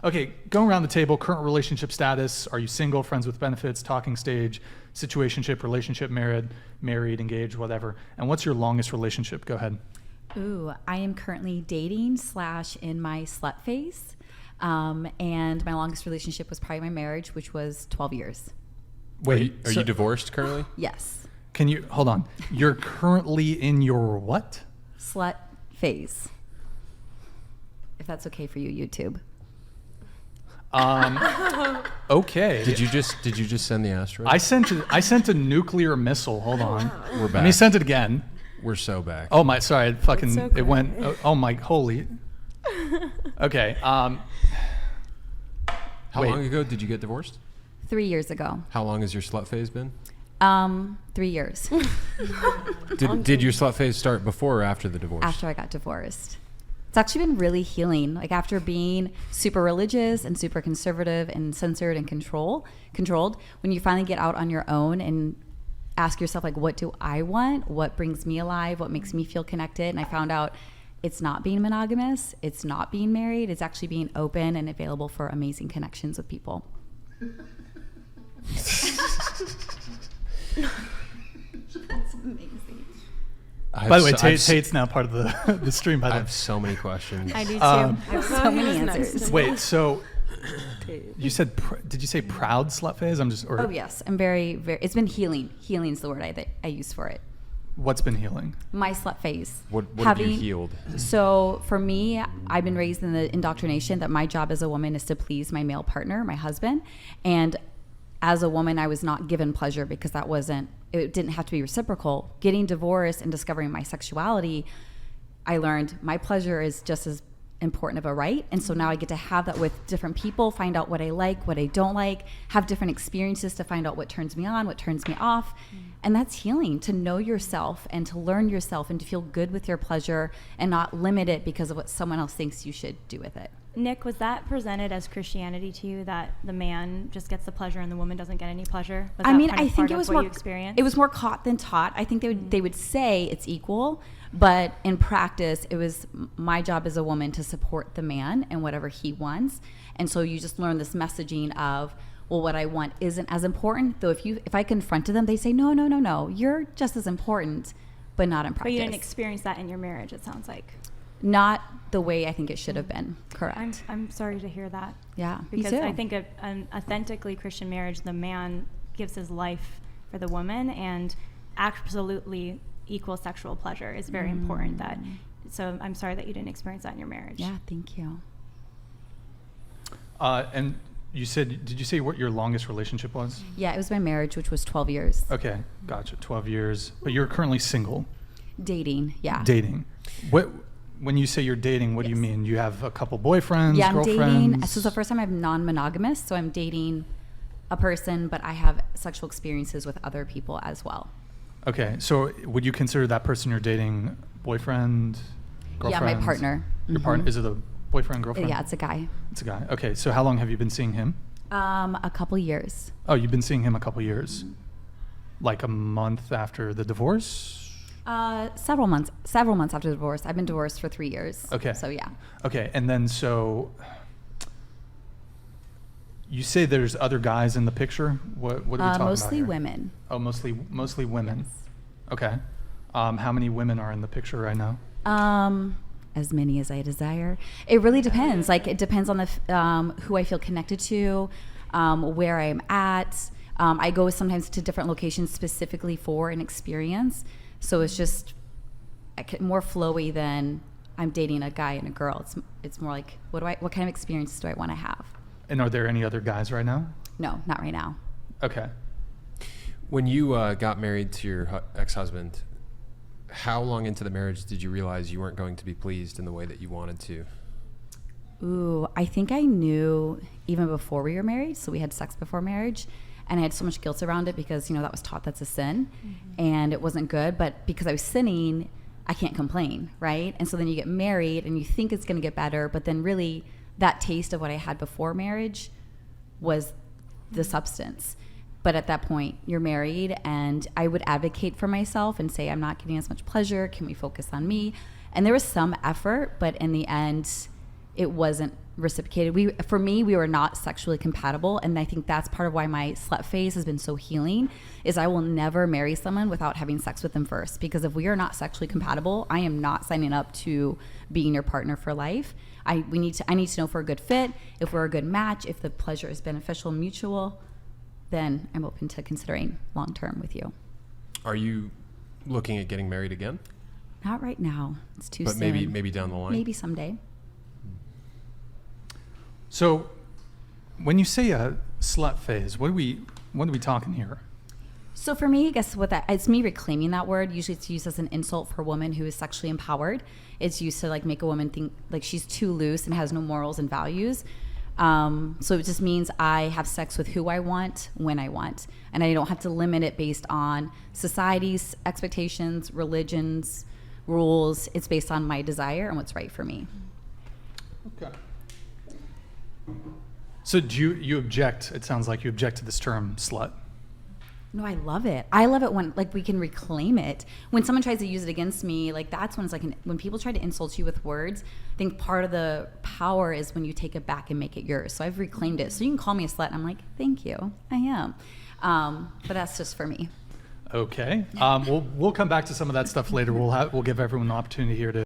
Okay, going around the table, current relationship status. Are you single, friends with benefits, talking stage, situationship, relationship, married, engaged, whatever? And what's your longest relationship? Go ahead. Ooh, I am currently dating / in my slut phase. And my longest relationship was probably my marriage, which was 12 years. Wait, are you divorced currently? Yes. Can you, hold on. You're currently in your what? Slut phase. If that's okay for you, YouTube. Okay. Did you just send the asteroid? I sent a nuclear missile. Hold on. We're back. Let me send it again. We're so back. Oh my, sorry, That's so it went. Oh my, holy. Okay. How wait. long ago did you get divorced? 3 years ago. How long has your slut phase been? 3 years Did your slut phase start before or after the divorce? after I got divorced. It's actually been really healing. Like after being super religious and super conservative and censored and controlled, when you finally get out on your own and ask yourself, like, what do I want? What brings me alive? What makes me feel connected? And I found out it's not being monogamous. It's not being married. It's actually being open and available for amazing connections with people. That's amazing. By the way, Tate's now part of the stream. By I the way. have so many questions. I do too. I have so many answers. Wait, so you said, did you say proud slut phase? Oh yes, I'm very, very. It's been healing. Healing is the word I use for it. What's been healing? My slut phase. What have you healed? So for me, I've been raised in the indoctrination that my job as a woman is to please my male partner, my husband, and as a woman, I was not given pleasure because it didn't have to be reciprocal. Getting divorced and discovering my sexuality, I learned my pleasure is just as important of a right. And so now I get to have that with different people, find out what I like, what I don't like, have different experiences to find out what turns me on, what turns me off. And that's healing, to know yourself and to learn yourself and to feel good with your pleasure and not limit it because of what someone else thinks you should do with it. Nick, was that presented as Christianity to you, that the man just gets the pleasure and the woman doesn't get any pleasure? Was I that mean, kind of I think part it of was what more you experienced? it was more caught than taught. I think they would say it's equal, but in practice, it was my job as a woman to support the man and whatever he wants. And so you just learn this messaging of, well, what I want isn't as important. Though if I confronted them, they say, no, you're just as important, but not in practice. But you didn't experience that in your marriage, it sounds like. Not the way I think it should have been. Correct. I'm sorry to hear that. Yeah, Because me too. I think an authentically Christian marriage, the man gives his life for the woman, and absolutely equal sexual pleasure is very important. So I'm sorry that you didn't experience that in your marriage. Yeah, thank you. And you said, did you say what your longest relationship was? Yeah, it was my marriage, which was 12 years. Okay, gotcha. 12 years. But you're currently single. Dating, yeah. Dating. When you say you're dating, what do you Yes. mean? You have a couple boyfriends, Yeah, I'm girlfriends? dating. So it's the first time I'm non-monogamous. So I'm dating a person, but I have sexual experiences with other people as well. Okay, so would you consider that person you're dating boyfriend, girlfriend? Yeah, my partner. Your partner? Is it a boyfriend, girlfriend? Yeah, it's a guy. It's a guy. Okay, so how long have you been seeing him? A couple years. Oh, you've been seeing him a couple years? Like a month after the divorce? Several months after the divorce. I've been divorced for 3 years. Okay. So yeah. Okay, and then so you say there's other guys in the picture? What are we talking about Mostly here? women. Oh, mostly women. Okay. How many women are in the picture right now? As many as I desire. It really depends. Like it depends on the who I feel connected to, where I'm at. I go sometimes to different locations specifically for an experience. So it's just more flowy than I'm dating a guy and a girl. It's more like what kind of experiences do I want to have? And are there any other guys right now? No, not right now. Okay. When you got married to your ex-husband, how long into the marriage did you realize you weren't going to be pleased in the way that you wanted to? Ooh, I think I knew even before we were married. So we had sex before marriage. And I had so much guilt around it because, that was taught that's a sin. And it wasn't good. But because I was sinning, I can't complain, right? And so then you get married and you think it's going to get better. But then really that taste of what I had before marriage was the substance. But at that point, you're married, and I would advocate for myself and say, I'm not getting as much pleasure. Can we focus on me? And there was some effort, but in the end, it wasn't reciprocated. For me, we were not sexually compatible, and I think that's part of why my slut phase has been so healing. Is I will never marry someone without having sex with them first, because if we are not sexually compatible, I am not signing up to being your partner for life. I need to know if we're a good fit, if we're a good match, if the pleasure is beneficial, mutual. Then I'm open to considering long term with you. Are you looking at getting married again? Not right now. It's too But soon. maybe down the line. Maybe someday. So, when you say a slut phase, what are we talking here? So for me, I guess it's me reclaiming that word. Usually it's used as an insult for a woman who is sexually empowered. It's used to like make a woman think like she's too loose and has no morals and values. So it just means I have sex with who I want, when I want. And I don't have to limit it based on society's expectations, religions, rules. It's based on my desire and what's right for me. Okay. So do you object? It sounds like you object to this term slut. No, I love it. I love it when like we can reclaim it. When someone tries to use it against me, like that's when it's like when people try to insult you with words. I think part of the power is when you take it back and make it yours. So I've reclaimed it. So you can call me a slut, and I'm like, thank you, I am. But that's just for me. Okay. We'll come back to some of that stuff later. We'll give everyone the opportunity here to